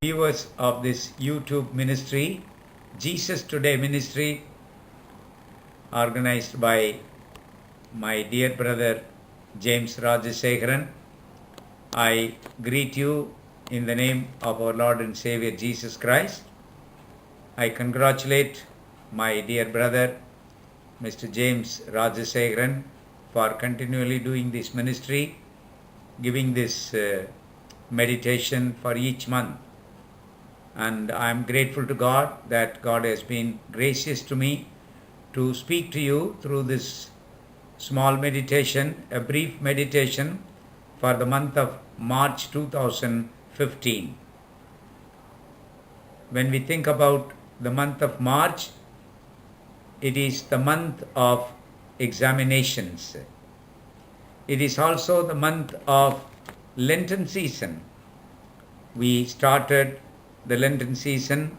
Viewers of this YouTube ministry, Jesus Today ministry, organized by my dear brother James Rajasekharan. I greet you in the name of our Lord and Savior Jesus Christ. I congratulate my dear brother Mr. James Rajasekharan for continually doing this ministry, giving this meditation for each month. And I am grateful to God that God has been gracious to me to speak to you through this small meditation, a brief meditation for the month of March 2015. When we think about the month of March, it is the month of examinations. It is also the month of Lenten season. We started the Lenten season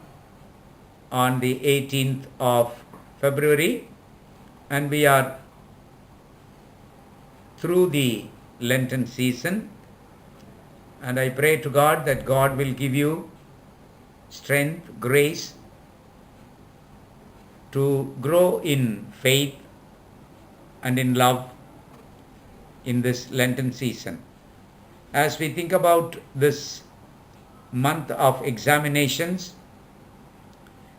on the 18th of February, and we are through the Lenten season, and I pray to God that God will give you strength, grace to grow in faith and in love in this Lenten season. As we think about this month of examinations,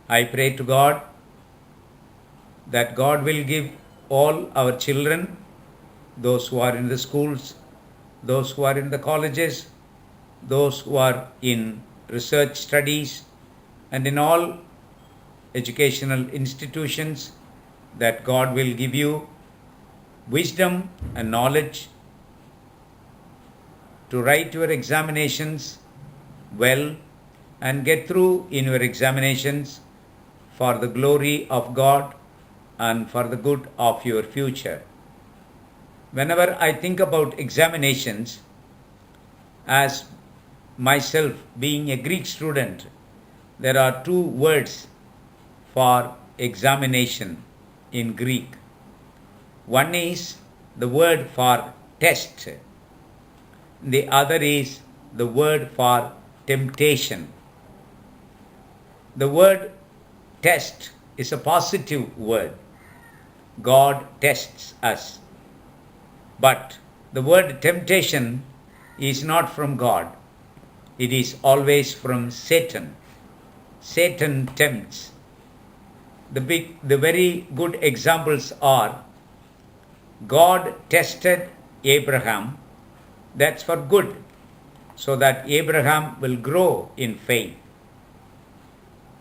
I pray to God that God will give all our children, those who are in the schools, those who are in the colleges, those who are in research studies, and in all educational institutions, that God will give you wisdom and knowledge to write your examinations well and get through in your examinations for the glory of God and for the good of your future. Whenever I think about examinations, as myself being a Greek student, there are two words for examination in Greek. One is the word for test. The other is the word for temptation. The word test is a positive word. God tests us. But the word temptation is not from God. It is always from Satan. Satan tempts. The very good examples are God tested Abraham. That's for good, so that Abraham will grow in faith.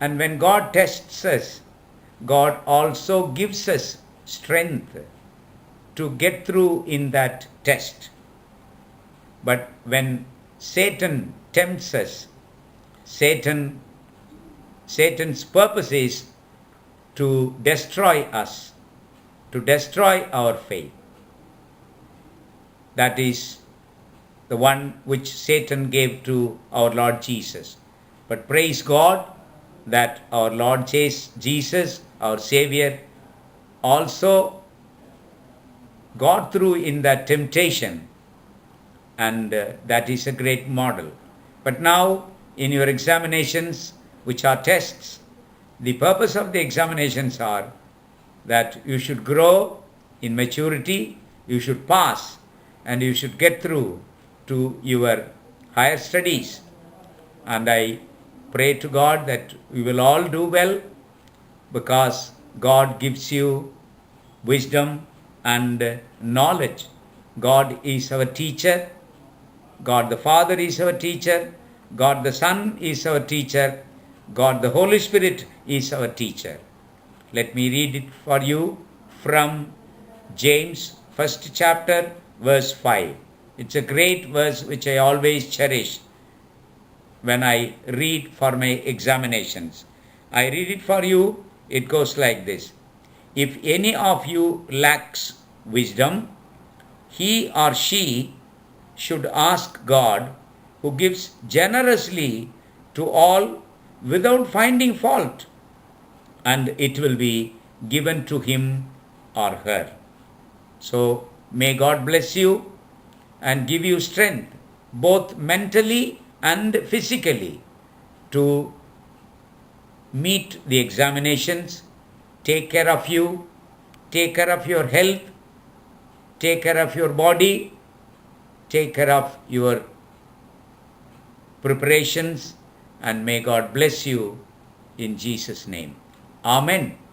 And when God tests us, God also gives us strength to get through in that test. But when Satan tempts us, Satan's purpose is to destroy us, to destroy our faith. That is the one which Satan gave to our Lord Jesus. But praise God that our Lord Jesus, our Savior, also got through in that temptation, and that is a great model. But now in your examinations, which are tests, the purpose of the examinations are that you should grow in maturity, you should pass, and you should get through to your higher studies. And I pray to God that we will all do well, because God gives you wisdom and knowledge. God is our teacher. God the Father is our teacher. God the Son is our teacher. God the Holy Spirit is our teacher. Let me read it for you from James, first chapter, verse 5. It's a great verse which I always cherish when I read for my examinations. I read it for you. It goes like this. If any of you lacks wisdom, he or she should ask God, who gives generously to all without finding fault, and it will be given to him or her. So may God bless you and give you strength, both mentally and physically, to meet the examinations, take care of you, take care of your health, take care of your body, take care of your preparations, and may God bless you in Jesus' name. Amen.